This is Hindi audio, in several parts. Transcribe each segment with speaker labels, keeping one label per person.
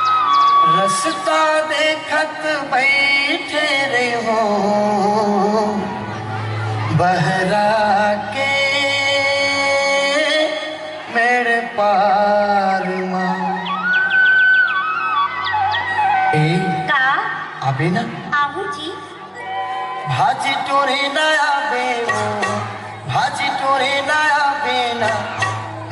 Speaker 1: रास्ता देखत बैठे रे हो बहरा के मेरे पार माँ
Speaker 2: का
Speaker 1: अबे ना
Speaker 2: आहू जी
Speaker 1: भाजी टोरे ना आबे भाजी टोरे ना आबे ना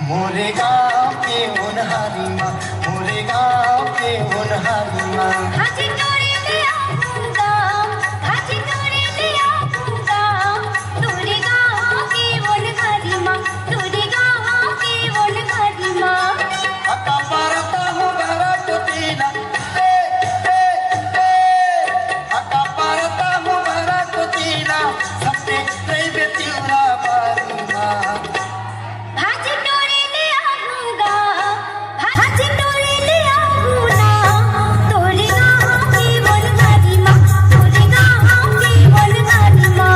Speaker 1: मोरे गाँव के उनहारी माँ मोरे गाँव के उनहारी माँ
Speaker 2: भाजी टोरे ले आऊंगा भाजी टोरे ले आऊंगा तोरे गाँव के उनहारी माँ तोरे गाँव के उनहारी माँ
Speaker 1: अका पारता हूँ भरा टोटीना अका पारता हूँ भरा टोटीना सबसे नहीं बेतियुरा बारी माँ
Speaker 2: भाजी टोरे ले आऊंगा भाजी टोरे ले आऊंगा तोरे गाँव के उनहारी माँ तोरे गाँव के उनहारी माँ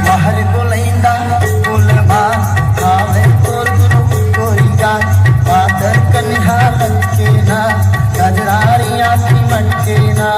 Speaker 1: बाहर बोलैंदा बोलबा आवे तोर गुरु कोई गाय पातर कन्हा लटके ना गजरारियाँ की मटके ना